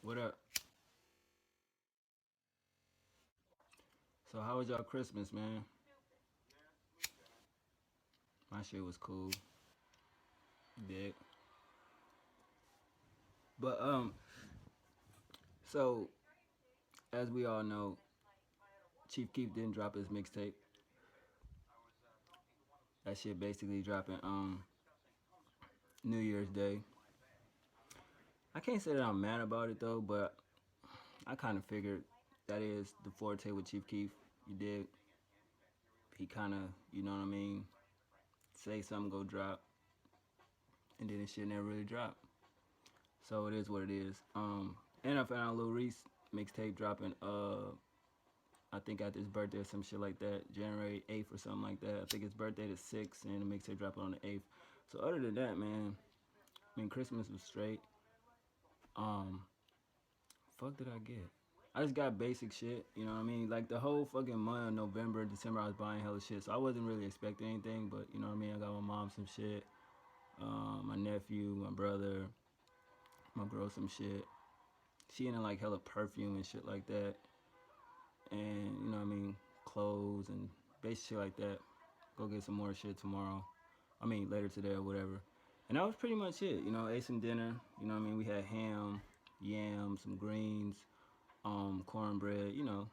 What up? So how was y'all Christmas, man? My shit was cool. Dick. But so as we all know, Chief Keef didn't drop his mixtape. That shit basically dropping New Year's Day. I can't say that I'm mad about it though, but I kind of figured that is the forte with Chief Keef. You did. He kind of, you know what I mean, say something go drop, and then the shit never really drop. So it is what it is. And I found out Lil Reese mixtape dropping I think at his birthday or some shit like that, January 8th or something like that. I think his birthday is 6th and the mixtape dropping on the 8th. So other than that, man, I mean Christmas was straight. Um, fuck did I get? I just got basic shit, you know what I mean? Like the whole fucking month of November, December, I was buying hella shit. So I wasn't really expecting anything, but you know what I mean? I got my mom some shit, my nephew, my brother, my girl some shit. She into like hella perfume and shit like that. And you know what I mean? Clothes and basic shit like that. Go get some more shit tomorrow. I mean, later today or whatever. And that was pretty much it. You know, ate some dinner. You know what I mean? We had ham, yam, some greens, cornbread, you know,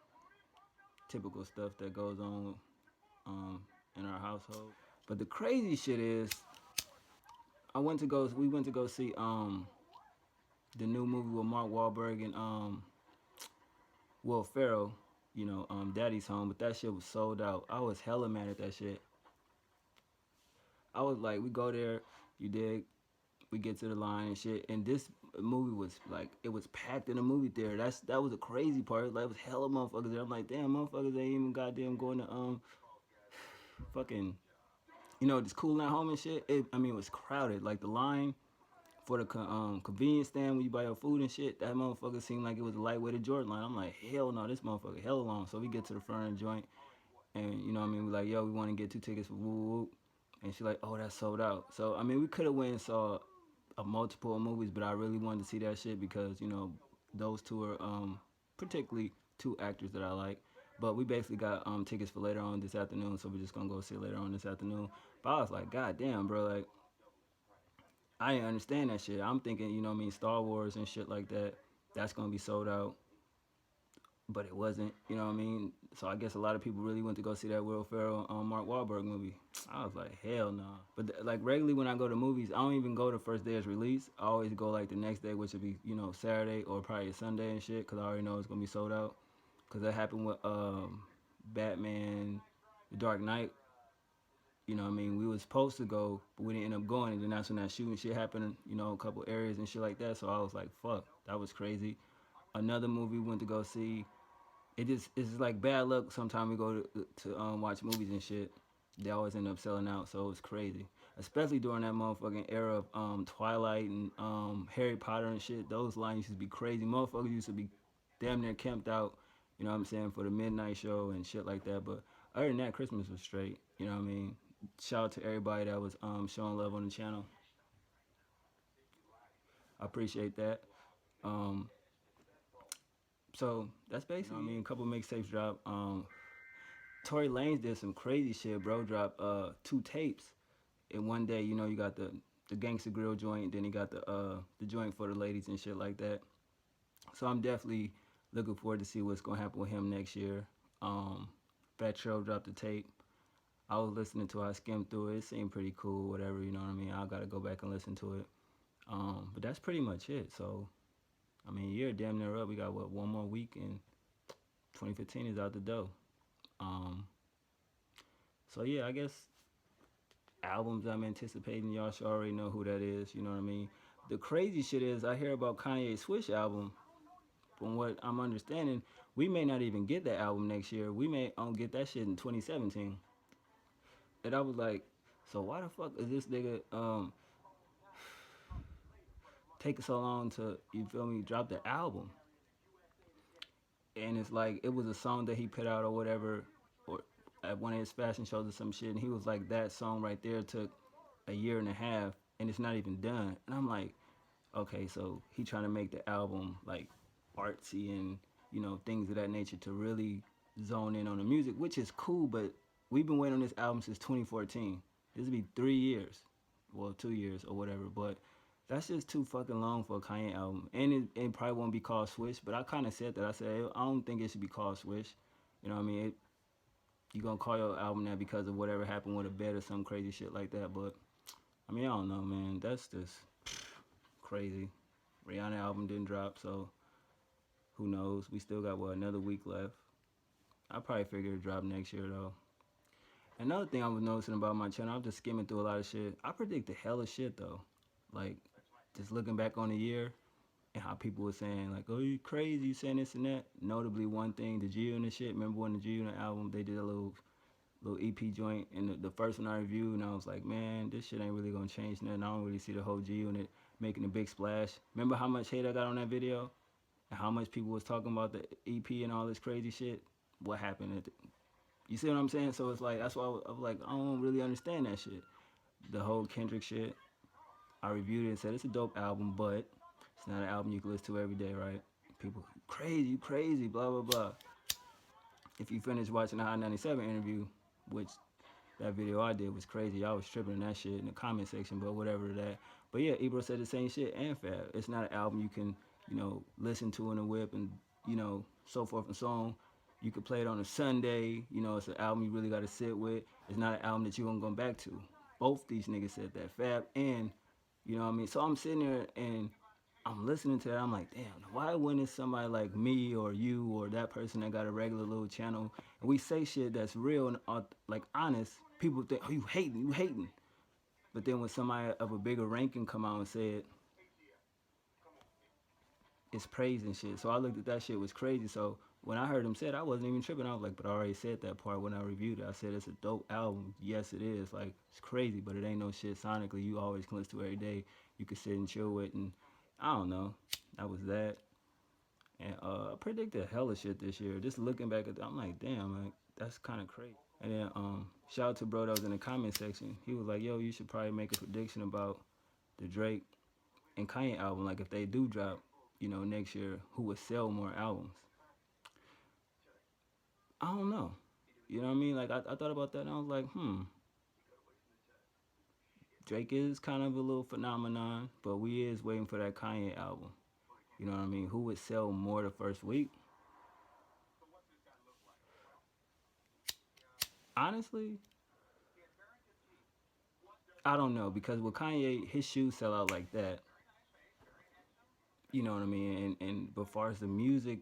typical stuff that goes on um, in our household. But the crazy shit is, we went to go see the new movie with Mark Wahlberg and Will Ferrell, you know, Daddy's Home, but that shit was sold out. I was hella mad at that shit. I was like, we go there, you dig, we get to the line and shit, and this movie was like, it was packed in the movie theater. That was the crazy part. Like, it was hella motherfuckers there. I'm like, damn, motherfuckers ain't even goddamn going to fucking, you know, just cooling at home and shit. I mean, it was crowded. Like the line for the convenience stand when you buy your food and shit, that motherfucker seemed like it was a lightweight Jordan line. I'm like, hell no, this motherfucker hella long. So we get to the front of the joint, and you know what I mean, we like, yo, we want to get 2 tickets for woo woo. And she's like, oh, that's sold out. So I mean, we could have went and saw a multiple movies, but I really wanted to see that shit because you know those two are particularly two actors that I like. But we basically got tickets for later on this afternoon, so we're just gonna go see it later on this afternoon. But I was like, God damn, bro, like I didn't understand that shit. I'm thinking, you know what I mean, Star Wars and shit like that, that's gonna be sold out. But it wasn't, you know what I mean? So I guess a lot of people really went to go see that Will Ferrell Mark Wahlberg movie. I was like, hell no. But like regularly when I go to movies, I don't even go the first day it's released. I always go like the next day, which would be, you know, Saturday or probably a Sunday and shit, because I already know it's gonna be sold out. Because that happened with Batman, The Dark Knight. You know what I mean? We was supposed to go, but we didn't end up going. And then that's when that shooting shit happened, you know, a couple areas and shit like that. So I was like, fuck, that was crazy. Another movie we went to go see, it's just like bad luck. Sometimes we go to watch movies and shit. They always end up selling out, so it was crazy. Especially during that motherfucking era of Twilight and Harry Potter and shit. Those lines used to be crazy. Motherfuckers used to be damn near camped out. You know what I'm saying, for the midnight show and shit like that. But other than that, Christmas was straight. You know what I mean. Shout out to everybody that was showing love on the channel. I appreciate that. Um, so that's basically. You know what I mean, a couple mixtapes dropped. Tory Lanez did some crazy shit, bro. Dropped 2 tapes in one day. You know, you got the Gangsta Grill joint, then he got the joint for the ladies and shit like that. So I'm definitely looking forward to see what's gonna happen with him next year. Fat Trail dropped the tape. I was listening to it, I skimmed through it. It seemed pretty cool, whatever, you know what I mean? I gotta go back and listen to it. But that's pretty much it. So, I mean, you're damn near up. We got, what, one more week and 2015 is out the door. Um, so, yeah, I guess albums I'm anticipating, y'all should already know who that is, you know what I mean? The crazy shit is I hear about Kanye's Swish album. From what I'm understanding, we may not even get that album next year. We may get that shit in 2017. And I was like, so why the fuck is this nigga taking so long to, you feel me, drop the album? And it's like it was a song that he put out or whatever, or at one of his fashion shows or some shit, and he was like, that song right there took a year and a half, and it's not even done. And I'm like, okay, so he trying to make the album like artsy and things of that nature to really zone in on the music, which is cool. But we've been waiting on this album since 2014. This will be 3 years, well, 2 years or whatever. But that's just too fucking long for a Kanye album, and it probably won't be called Swish. But I kind of said that. I said I don't think it should be called Swish. You know what I mean? You gonna call your album that because of whatever happened with a bet or some crazy shit like that. But I mean, I don't know, man. That's just crazy. Rihanna album didn't drop, so who knows? We still got what, another week left. I probably figure it drop next year though. Another thing I was noticing about my channel, I'm just skimming through a lot of shit. I predict the hell of shit though. Like just looking back on the year and how people were saying like, "Oh, you crazy? You saying this and that." Notably, one thing, the G Unit shit. Remember when the G Unit album they did a little EP joint, and the first one I reviewed, and I was like, man, this shit ain't really gonna change nothing. I don't really see the whole G Unit making a big splash. Remember how much hate I got on that video, and how much people was talking about the EP and all this crazy shit? What happened? You see what I'm saying? So it's like that's why I was like, I don't really understand that shit. The whole Kendrick shit. I reviewed it and said it's a dope album, but it's not an album you can listen to every day, right? People crazy, blah blah blah. If you finish watching the Hot 97 interview, which that video I did was crazy. I was tripping in that shit in the comment section, but whatever that. But yeah, Ebro said the same shit and Fab. It's not an album you can, listen to in a whip and, so forth and so on. You could play it on a Sunday. It's an album you really got to sit with. It's not an album that you're going to go back to. Both these niggas said that. Fab and, you know what I mean? So I'm sitting there and I'm listening to that. I'm like, damn, why wouldn't somebody like me or you or that person that got a regular little channel and we say shit that's real and like honest, people think, oh, you hating. But then when somebody of a bigger ranking come out and say it, it's praise and shit. So I looked at that shit was crazy. So when I heard him say it, I wasn't even tripping. I was like, but I already said that part when I reviewed it. I said it's a dope album. Yes, it is. Like it's crazy, but it ain't no shit sonically. You always can listen to it every day. You can sit and chill with, and I don't know. That was that. And I predicted hella shit this year. Just looking back at that, I'm like, damn, like, that's kind of crazy. And then shout out to bro that was in the comment section. He was like, yo, you should probably make a prediction about the Drake and Kanye album. Like if they do drop, next year, who would sell more albums? I don't know. You know what I mean? Like I thought about that and I was like, Drake is kind of a little phenomenon, but we is waiting for that Kanye album. You know what I mean? Who would sell more the first week? Honestly, I don't know because with Kanye, his shoes sell out like that. You know what I mean? And but far as the music,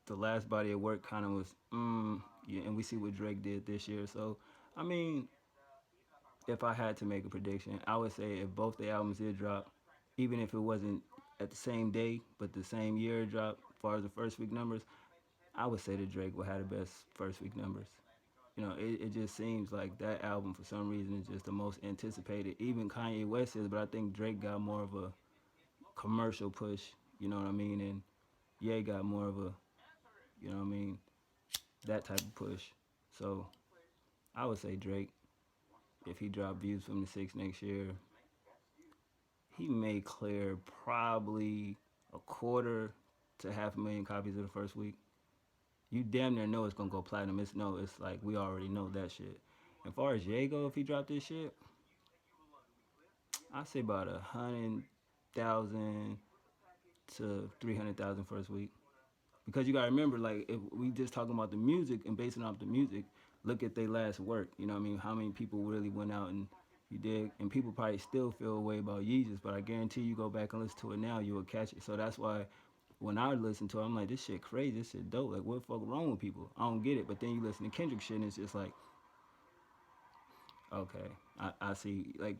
the last body of work kind of was, yeah. And we see what Drake did this year. So, I mean, if I had to make a prediction, I would say if both the albums did drop, even if it wasn't at the same day but the same year it dropped, as far as the first week numbers, I would say that Drake would have the best first week numbers. It just seems like that album for some reason is just the most anticipated. Even Kanye West is, but I think Drake got more of a commercial push. You know what I mean? And Ye got more of a, you know what I mean, that type of push. So I would say Drake, if he dropped Views from the Six next year, he may clear probably a quarter to 500,000 copies of the first week. You damn near know it's gonna go platinum. It's like we already know that shit. As far as Jago, if he dropped this shit, I say about 100,000 to 300,000 first week. Because you gotta remember, like if we just talking about the music and basing off the music, look at their last work. You know what I mean? How many people really went out and you did, and people probably still feel a way about Yeezus, but I guarantee you go back and listen to it now, you will catch it. So that's why when I listen to it, I'm like, this shit crazy, this shit dope. Like, what the fuck wrong with people? I don't get it. But then you listen to Kendrick shit, and it's just like, okay, I see. Like,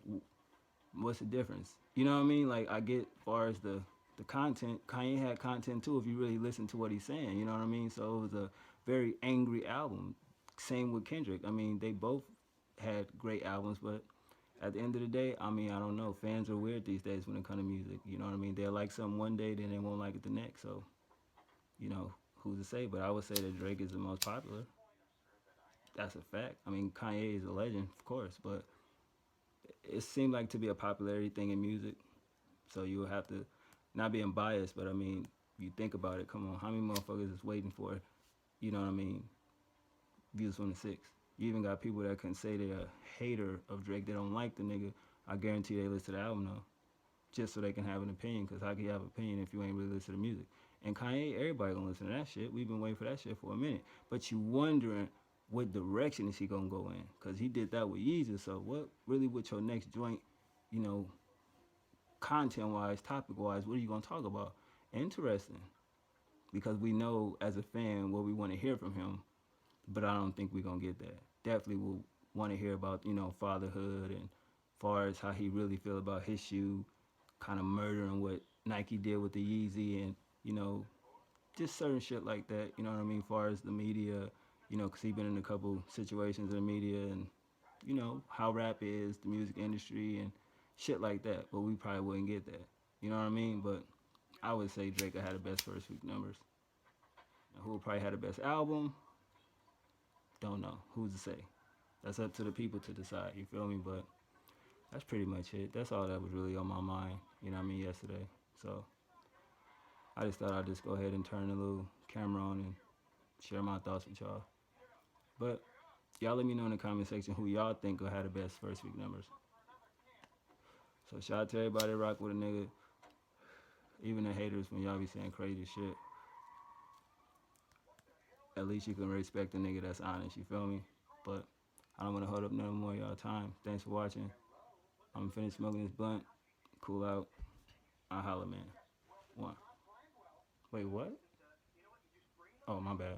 what's the difference? You know what I mean? Like, I get as far as the content. Kanye had content too. If you really listen to what he's saying, you know what I mean. So it was a very angry album. Same with Kendrick. I mean, they both had great albums, but at the end of the day, I mean, I don't know. Fans are weird these days when it comes to music. You know what I mean? They'll like something one day, then they won't like it the next. So, who's to say? But I would say that Drake is the most popular. That's a fact. I mean, Kanye is a legend, of course, but it seemed like to be a popularity thing in music. So you would have to. not being biased, but I mean, you think about it. Come on, how many motherfuckers is waiting for, you know what I mean, views from the six? You even got people that can say they're a hater of Drake. They don't like the nigga. I guarantee they listen to the album though, just so they can have an opinion. Cause how can you have an opinion if you ain't really listen to music? And Kanye, everybody gonna listen to that shit. We've been waiting for that shit for a minute. But you wondering what direction is he gonna go in? Cause he did that with Yeezus. So what really with your next joint, you know, content wise, topic wise, what are you gonna talk about? Interesting. Because we know as a fan what we want to hear from him, but I don't think we're gonna get that. Definitely will want to hear about, you know, fatherhood and far as how he really feel about his shoe, kind of murdering what Nike did with the Yeezy, and you know, just certain shit like that. You know what I mean? Far as the media, you know, cause he been in a couple situations in the media, and you know how rap is, the music industry, and shit like that. But we probably wouldn't get that. You know what I mean? But I would say Drake had the best first week numbers. Now, who probably had the best album? Don't know. Who's to say? That's up to the people to decide. You feel me? But that's pretty much it. That's all that was really on my mind. You know what I mean? Yesterday. So I just thought I'd just go ahead and turn the little camera on and share my thoughts with y'all. But y'all let me know in the comment section who y'all think will have the best first week numbers. So shout out to everybody that rock with a nigga. Even the haters when y'all be saying crazy shit. At least you can respect a nigga that's honest. You feel me? But I don't want to hold up no more of y'all time. Thanks for watching. I'm finished smoking this blunt. Cool out. I holla, man. One. Wait, what? Oh, my bad.